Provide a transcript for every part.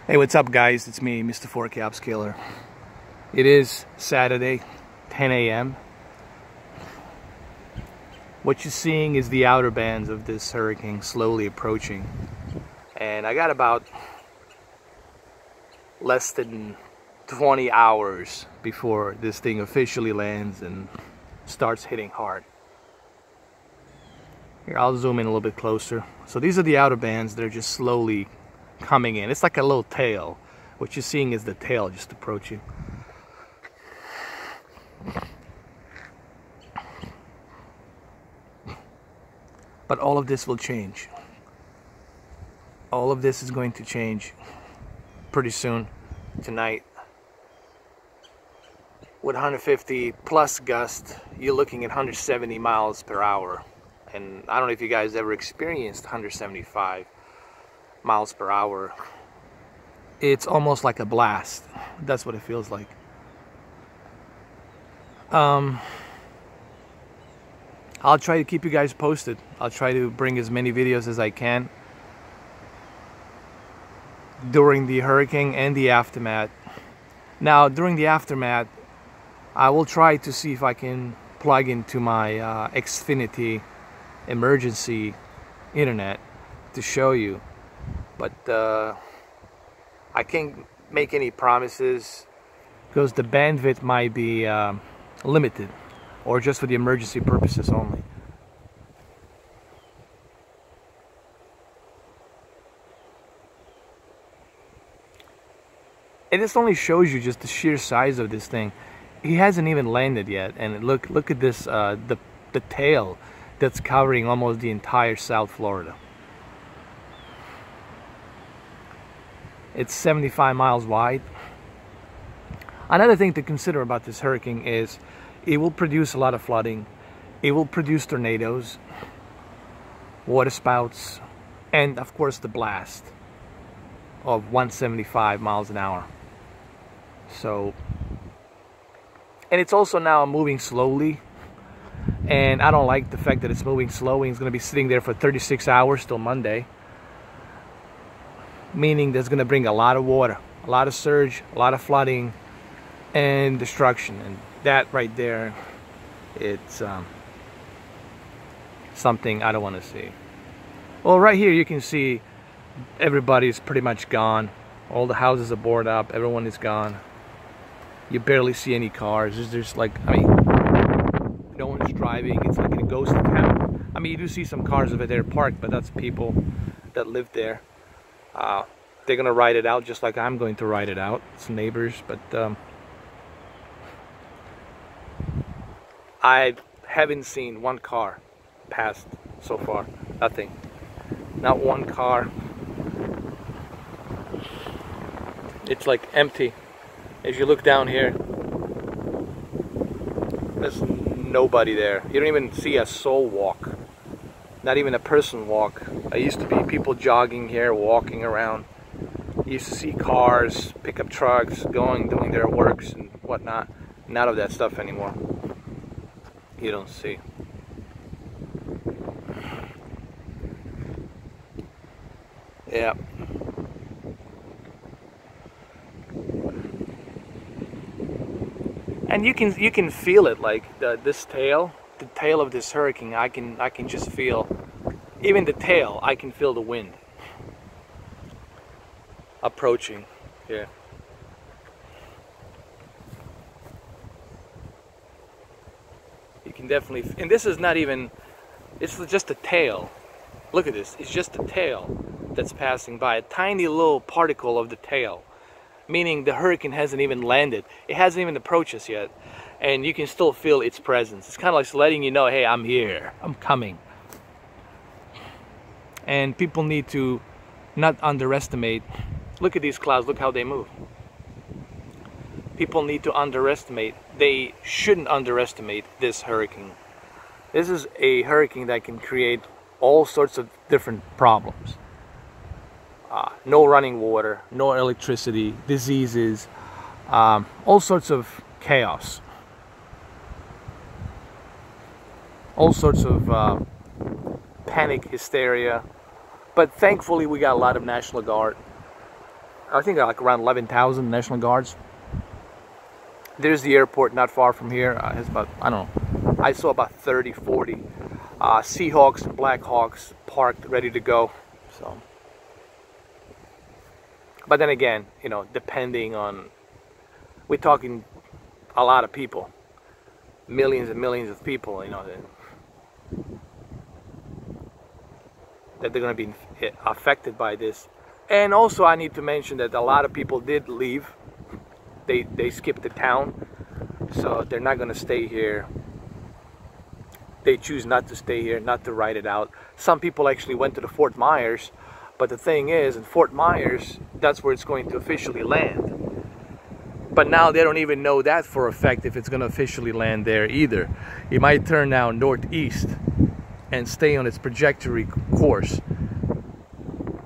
Hey, what's up guys? It's me, Mr. 4K Upscaler. It is Saturday, 10 a.m. What you're seeing is the outer bands of this hurricane slowly approaching. And I got about less than 20 hours before this thing officially lands and starts hitting hard. Here, I'll zoom in a little bit closer. So these are the outer bands. They're just slowly coming in. It's like a little tail. What you're seeing is the tail just approaching. But all of this will change. All of this is going to change pretty soon, tonight. With 150 plus gust, you're looking at 170 miles per hour. And I don't know if you guys ever experienced 175 miles per hour. It's almost like a blast. That's what it feels like. I'll try to keep you guys posted. I'll try to bring as many videos as I can during the hurricane and the aftermath. Now, during the aftermath, I will try to see if I can plug into my Xfinity emergency internet to show you. But I can't make any promises because the bandwidth might be limited, or just for the emergency purposes only. And this only shows you just the sheer size of this thing. He hasn't even landed yet, and look at this, the tail that's covering almost the entire South Florida. It's 75 miles wide. Another thing to consider about this hurricane is it will produce a lot of flooding. It will produce tornadoes, water spouts, and of course the blast of 175 miles an hour. So, and it's also now moving slowly, and I don't like the fact that it's moving slowly. It's going to be sitting there for 36 hours till Monday, meaning that's going to bring a lot of water, a lot of surge, a lot of flooding and destruction. And that right there, it's something I don't want to see. Well, right here you can see everybody's pretty much gone. All the houses are boarded up. Everyone is gone. You barely see any cars. There's like, I mean, no one's driving. It's like a ghost town. I mean, you do see some cars over there parked, but that's people that live there. They're gonna ride it out just like I'm going to ride it out. It's neighbors, but I haven't seen one car passed so far. Nothing. Not one car. It's like empty. If you look down here, there's nobody there. You don't even see a soul walk. Not even a person walk. I used to be people jogging here, walking around. You used to see cars, pickup trucks, doing their works and whatnot. None of that stuff anymore. You don't see. Yeah. And you can feel it, like this tail, the tail of this hurricane. I can just feel, even the tail. I can feel the wind approaching here. You can definitely, and this is not even, it's just a tail. Look at this. It's just a tail that's passing by, a tiny little particle of the tail. Meaning the hurricane hasn't even landed. It hasn't even approached us yet. And you can still feel its presence. It's kind of like letting you know, hey, I'm here. I'm coming. And people need to not underestimate. Look at these clouds. Look how they move. People need to underestimate. They shouldn't underestimate this hurricane. This is a hurricane that can create all sorts of different problems. No running water, no electricity, diseases, all sorts of chaos, all sorts of panic, hysteria. But thankfully we got a lot of National Guard. I think like around 11,000 National Guards. There's the airport not far from here. It's about, I don't know, I saw about 30, 40 Seahawks and Blackhawks parked, ready to go. So, but then again, you know, depending on, we're talking a lot of people, millions and millions of people, you know, that they're going to be affected by this. And also I need to mention that a lot of people did leave. They skipped the town, so they're not going to stay here. They choose not to stay here, not to ride it out. Some people actually went to the Fort Myers, but the thing is, in Fort Myers, that's where it's going to officially land. But now they don't even know that for a fact if it's going to officially land there either. It might turn now northeast and stay on its trajectory course.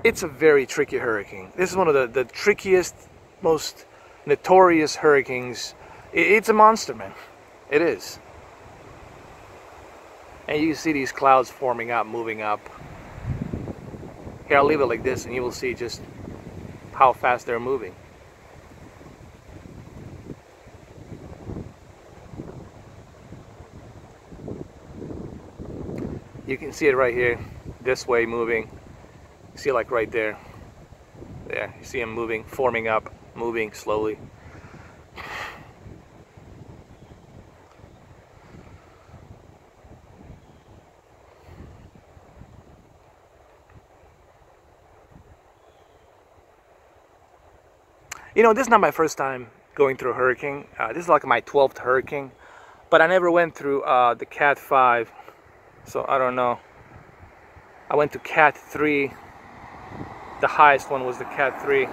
It's a very tricky hurricane. This is one of the trickiest, most notorious hurricanes. It's a monster, man. It is. And you can see these clouds forming up, moving up. Here, I'll leave it like this and you will see just how fast they're moving. You can see it right here, this way moving. You see, like right there. There, you see them moving, forming up, moving slowly. You know, this is not my first time going through a hurricane. This is like my 12th hurricane, but I never went through the Cat 5, so I don't know. I went to Cat 3. The highest one was the Cat 3.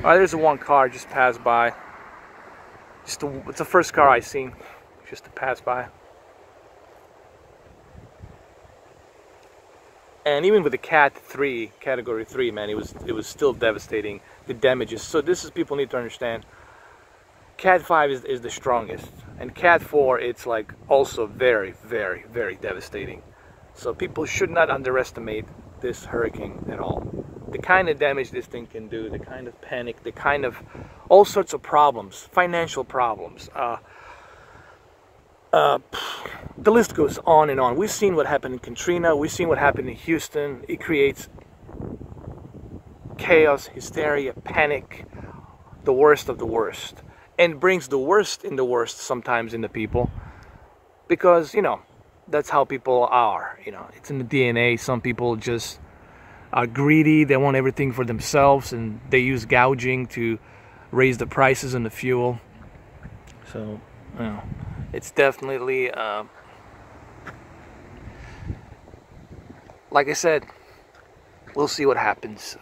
There's one car just passed by. It's the first car I seen just to pass by. And even with the Cat 3, Category 3, man, it was still devastating, the damages. So this is, people need to understand, Cat 5 is the strongest. And Cat 4, it's like also very, very, very devastating. So people should not underestimate this hurricane at all. The kind of damage this thing can do, the kind of panic, the kind of all sorts of problems, financial problems. The list goes on and on. We've seen what happened in Katrina. We've seen what happened in Houston. It creates chaos, hysteria, panic, the worst of the worst. And brings the worst in the worst sometimes in the people. Because, you know, that's how people are. You know, it's in the DNA. Some people just are greedy. They want everything for themselves. And they use gouging to raise the prices on the fuel. So, you know, it's definitely, like I said, we'll see what happens.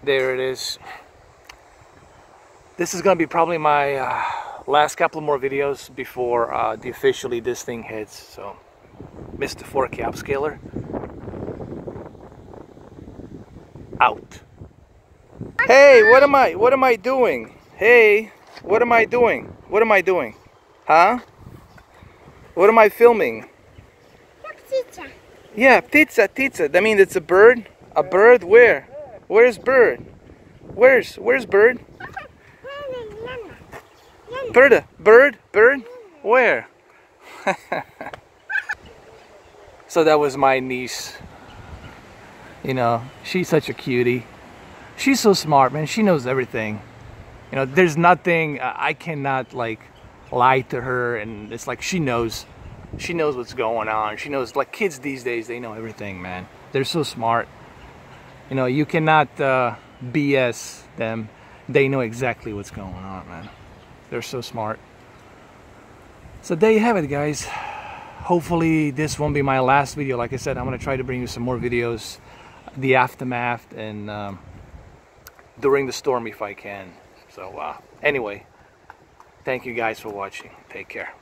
There it is. This is going to be probably my last couple more videos before officially this thing hits. So, Mr. 4K Upscaler, out. Hey, what am I doing? Hey, what am I doing? What am I doing? Huh? What am I filming? Pizza. Yeah, pizza. That means it's a bird? A bird? Where? Where's bird? Where's bird? Bird? Where? So that was my niece. You know, she's such a cutie. She's so smart, man. She knows everything. You know, there's nothing, I cannot like lie to her, and it's like she knows what's going on. She knows, like kids these days, they know everything, man. They're so smart. You know, you cannot BS them. They know exactly what's going on, man. They're so smart. So there you have it, guys. Hopefully this won't be my last video. Like I said, I'm going to try to bring you some more videos, the aftermath, and during the storm if I can. So anyway, thank you guys for watching. Take care.